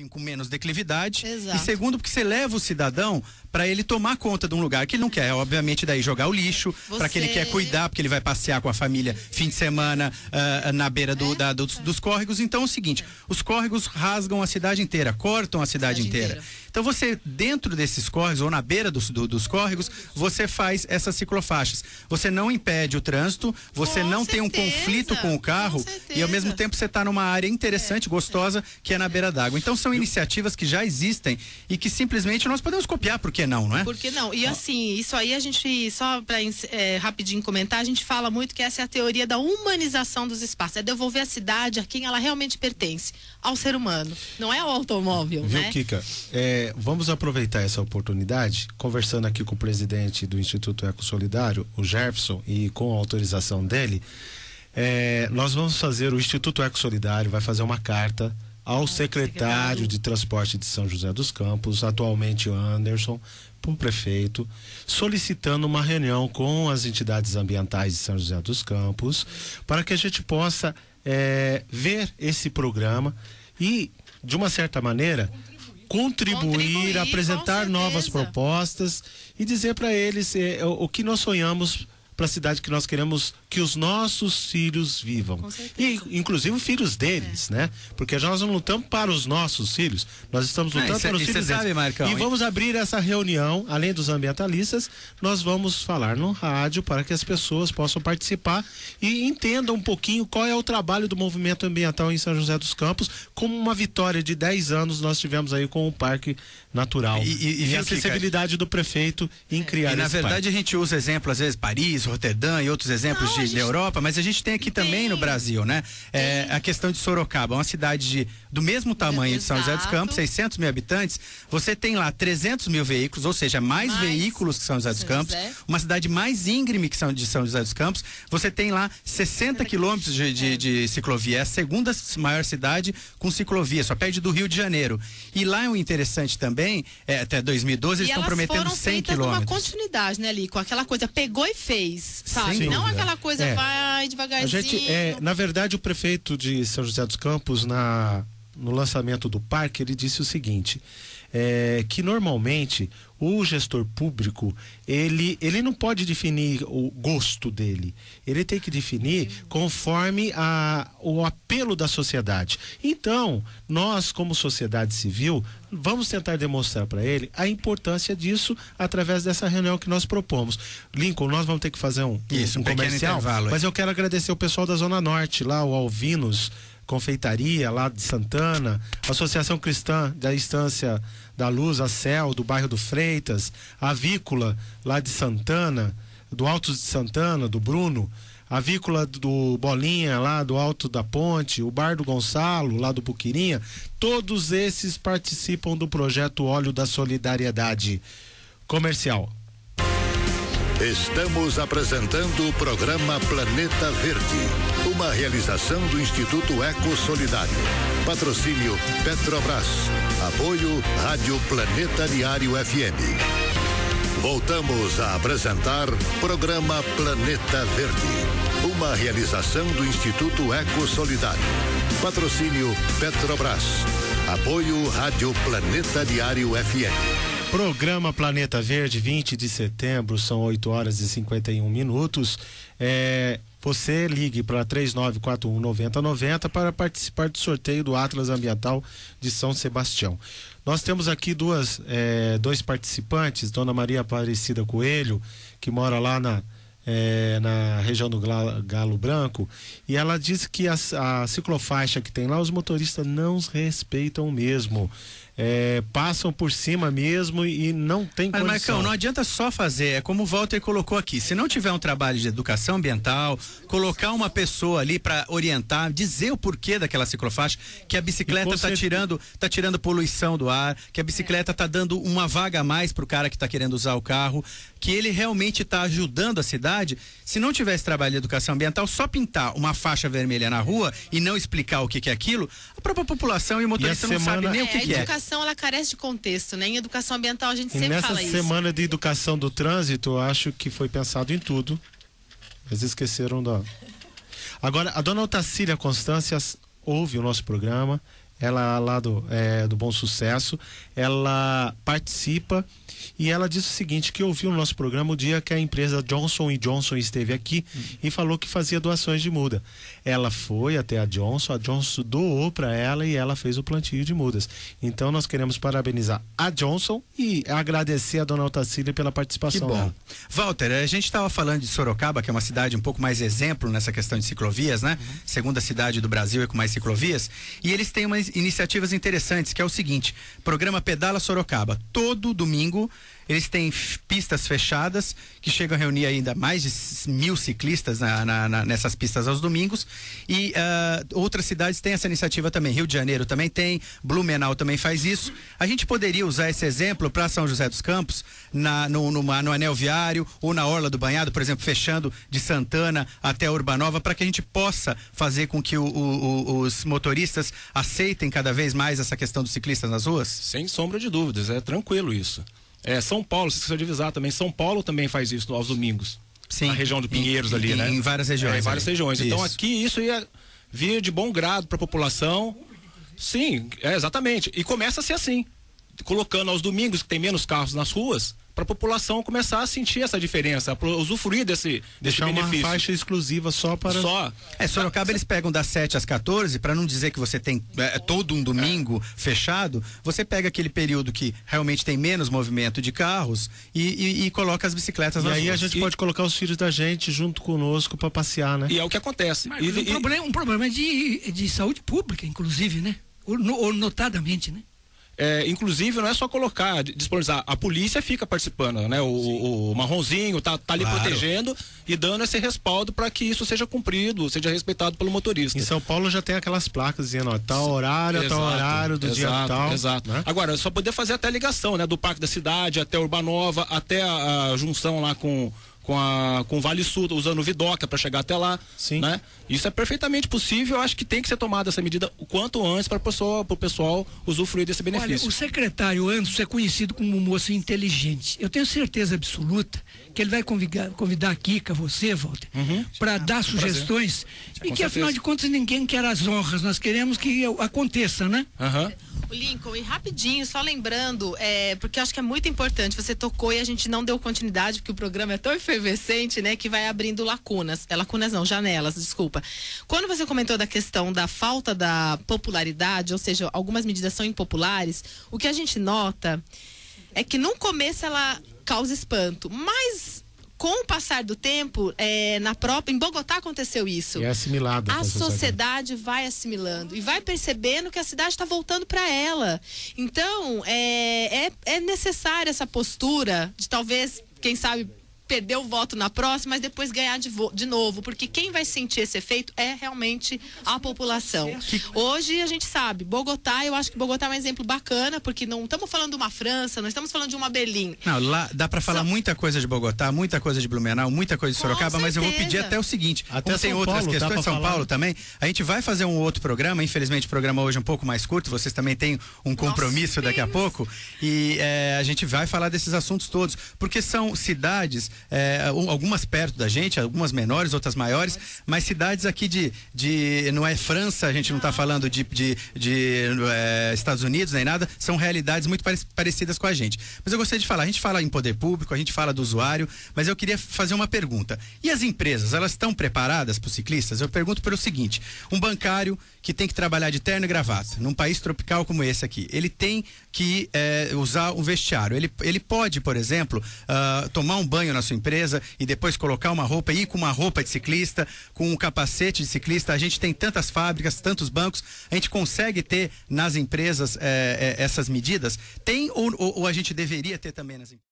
com menos declividade. Exato. E segundo, porque você leva o cidadão para ele tomar conta de um lugar que ele não quer, obviamente, daí jogar o lixo, para que ele quer cuidar, porque ele vai passear com a família fim de semana na beira dos córregos. Então é o seguinte, os córregos rasgam a cidade inteira, cortam a cidade inteira. Então você, dentro desses córregos, ou na beira dos córregos, você faz essas ciclofaixas. Você não impede o trânsito, você não tem um conflito com o carro, e ao mesmo tempo você está numa área interessante, gostosa, que é na beira d'água. Então são iniciativas que já existem e que simplesmente nós podemos copiar, por que não, não é? Por que não? E assim, isso aí a gente, só para rapidinho comentar, a gente fala muito que essa é a teoria da humanização dos espaços, é devolver a cidade a quem ela realmente pertence, ao ser humano, não é ao automóvel, viu, né? Kika? Vamos aproveitar essa oportunidade, conversando aqui com o presidente do Instituto Eco Solidário, o Jefferson, e com a autorização dele, nós vamos fazer, o Instituto Eco Solidário vai fazer uma carta ao secretário de Transporte de São José dos Campos, atualmente o Anderson, para o prefeito, solicitando uma reunião com as entidades ambientais de São José dos Campos, para que a gente possa ver esse programa e, de uma certa maneira, contribuir, apresentar novas propostas e dizer para eles o que nós sonhamos para a cidade que nós queremos que os nossos filhos vivam. E inclusive os filhos deles, né? Porque nós não lutamos para os nossos filhos, nós estamos lutando para os filhos deles. E vamos abrir essa reunião, além dos ambientalistas, nós vamos falar no rádio para que as pessoas possam participar e entendam um pouquinho qual é o trabalho do movimento ambiental em São José dos Campos, como uma vitória de 10 anos nós tivemos aí com o Parque Natural. E a acessibilidade do prefeito em criar esse na verdade, a gente usa exemplo, às vezes, Paris, Roterdã e outros exemplos da Europa, mas a gente tem aqui também no Brasil, né? A questão de Sorocaba, uma cidade do mesmo tamanho de São José dos Campos, 600 mil habitantes, você tem lá 300 mil veículos, ou seja, mais veículos que São José dos Campos, uma cidade mais íngreme que de São José dos Campos, você tem lá 60 quilômetros de ciclovia, é a segunda maior cidade com ciclovia, só perde do Rio de Janeiro. E lá é um interessante também, até 2012 eles estão prometendo 100 quilômetros. Uma continuidade, né, Lico? Aquela coisa, pegou e fez, sabe? Não aquela coisa, vai devagarzinho. Na verdade, o prefeito de São José dos Campos, no lançamento do parque, ele disse o seguinte, que normalmente o gestor público, ele não pode definir o gosto dele, ele tem que definir conforme o apelo da sociedade. Então, nós como sociedade civil, vamos tentar demonstrar para ele a importância disso através dessa reunião que nós propomos. Lincoln, nós vamos ter que fazer um comercial, mas eu quero agradecer o pessoal da Zona Norte, lá o Alvinos Confeitaria, lá de Santana, Associação Cristã da Estância da Luz, a CEL, do bairro do Freitas, a Avícola, lá de Santana, do Alto de Santana, do Bruno, a Avícola do Bolinha, lá do Alto da Ponte, o Bar do Gonçalo, lá do Buquirinha, todos esses participam do projeto Óleo da Solidariedade. Comercial. Estamos apresentando o programa Planeta Verde, uma realização do Instituto Eco Solidário. Patrocínio Petrobras. Apoio Rádio Planeta Diário FM. Voltamos a apresentar programa Planeta Verde, uma realização do Instituto Eco Solidário. Patrocínio Petrobras. Apoio Rádio Planeta Diário FM. Programa Planeta Verde, 20 de setembro, são 8 horas e 51 minutos. Você ligue para 3941-9090 para participar do sorteio do Atlas Ambiental de São Sebastião. Nós temos aqui dois participantes, Dona Maria Aparecida Coelho, que mora lá na região do Galo Branco, e ela disse que a ciclofaixa que tem lá, os motoristas não respeitam mesmo. Passam por cima mesmo e não tem condição. Mas, Marcão, não adianta só fazer, é como o Walter colocou aqui, se não tiver um trabalho de educação ambiental, colocar uma pessoa ali para orientar, dizer o porquê daquela ciclofaixa, que a bicicleta tá tirando poluição do ar, que a bicicleta tá dando uma vaga a mais pro cara que tá querendo usar o carro, que ele realmente tá ajudando a cidade. Se não tiver esse trabalho de educação ambiental, só pintar uma faixa vermelha na rua e não explicar o que é aquilo, a própria população e o motorista não sabe nem o que é. A educação, ela carece de contexto, né? Em educação ambiental a gente sempre fala isso. Nessa semana de educação do trânsito, acho que foi pensado em tudo, mas esqueceram Agora, a dona Otacília Constância ouve o nosso programa, ela lá do Bom Sucesso, ela participa e ela disse o seguinte, que ouviu no nosso programa o dia que a empresa Johnson & Johnson esteve aqui e falou que fazia doações de muda. Ela foi até a Johnson doou para ela e ela fez o plantio de mudas. Então nós queremos parabenizar a Johnson e agradecer a dona Otacília pela participação. Que bom. dela. Walter, a gente estava falando de Sorocaba, que é uma cidade um pouco mais exemplo nessa questão de ciclovias, né? Segunda cidade do Brasil com mais ciclovias. E eles têm umas iniciativas interessantes, que é o seguinte: programa Pedala Sorocaba. Todo domingo eles têm pistas fechadas que chegam a reunir ainda mais de 1.000 ciclistas nessas pistas aos domingos. E outras cidades têm essa iniciativa também. Rio de Janeiro também tem, Blumenau também faz isso. A gente poderia usar esse exemplo para São José dos Campos, no anel viário ou na Orla do Banhado, por exemplo, fechando de Santana até a Urbanova, para que a gente possa fazer com que os motoristas aceitem cada vez mais essa questão dos ciclistas nas ruas? Sem sombra de dúvidas, é tranquilo isso. São Paulo, se esqueceu de avisar também, São Paulo também faz isso aos domingos. Sim. Na região do Pinheiros ali, né? Em várias regiões. Em várias regiões. Isso. Então aqui isso ia vir de bom grado para a população. Sim, exatamente. E começa a ser assim, colocando aos domingos que tem menos carros nas ruas, para a população começar a sentir essa diferença, para usufruir desse Deixar benefício. uma faixa exclusiva só para... Sorocaba eles pegam das 7 às 14, para não dizer que você tem todo um domingo fechado, você pega aquele período que realmente tem menos movimento de carros e coloca as bicicletas nas ruas. E aí a gente pode colocar os filhos da gente junto conosco para passear, né? E é o que acontece. Mas um problema de saúde pública, inclusive, né? Ou notadamente, né? Inclusive não é só colocar, disponibilizar, a polícia fica participando, né? O marronzinho tá ali protegendo e dando esse respaldo para que isso seja cumprido, seja respeitado pelo motorista. Em São Paulo já tem aquelas placas dizendo, ó, tal horário do dia tal. Exato. Né? Agora, só poder fazer até a ligação, né? Do Parque da Cidade até Urbanova, até a junção lá com o Vale Sul, usando o Vidoca para chegar até lá. Sim. Né? Isso é perfeitamente possível. Eu acho que tem que ser tomada essa medida o quanto antes para o pessoal usufruir desse benefício. Olha, o secretário Anderson é conhecido como um moço inteligente. Eu tenho certeza absoluta que ele vai convidar a Kika, você, Walter, para dar sugestões. E que, afinal de contas, ninguém quer as honras. Nós queremos que aconteça, né? O Lincoln, e rapidinho, só lembrando, porque eu acho que é muito importante, você tocou e a gente não deu continuidade, porque o programa é tão efervescente, né, que vai abrindo janelas, desculpa. Quando você comentou da questão da falta da popularidade, ou seja, algumas medidas são impopulares, o que a gente nota é que no começo ela causa espanto, mas com o passar do tempo, em Bogotá aconteceu isso. E é assimilado. A sociedade vai assimilando e vai percebendo que a cidade está voltando para ela. Então, é necessária essa postura de talvez, quem sabe, perder o voto na próxima, mas depois ganhar de novo, porque quem vai sentir esse efeito é realmente a população. Hoje a gente sabe, Bogotá, eu acho que Bogotá é um exemplo bacana, porque não estamos falando de uma França, não estamos falando de uma Berlim. Não, lá dá para falar muita coisa de Bogotá, muita coisa de Blumenau, muita coisa de Sorocaba, mas eu vou pedir até o seguinte, até tem outras questões, São Paulo também, a gente vai fazer um outro programa, infelizmente o programa hoje é um pouco mais curto, vocês também têm um compromisso daqui a pouco, e a gente vai falar desses assuntos todos, porque são cidades, algumas perto da gente, algumas menores, outras maiores, mas cidades aqui não é França, a gente não está falando de Estados Unidos nem nada, são realidades muito parecidas com a gente. Mas eu gostaria de falar, a gente fala em poder público, a gente fala do usuário, mas eu queria fazer uma pergunta. E as empresas, elas estão preparadas para os ciclistas? Eu pergunto pelo seguinte, um bancário que tem que trabalhar de terno e gravata, num país tropical como esse aqui, ele tem que usar um vestiário. Ele pode, por exemplo, tomar um banho na sua empresa e depois colocar uma roupa, ir com uma roupa de ciclista, com um capacete de ciclista. A gente tem tantas fábricas, tantos bancos, a gente consegue ter nas empresas essas medidas? Tem ou a gente deveria ter também nas empresas?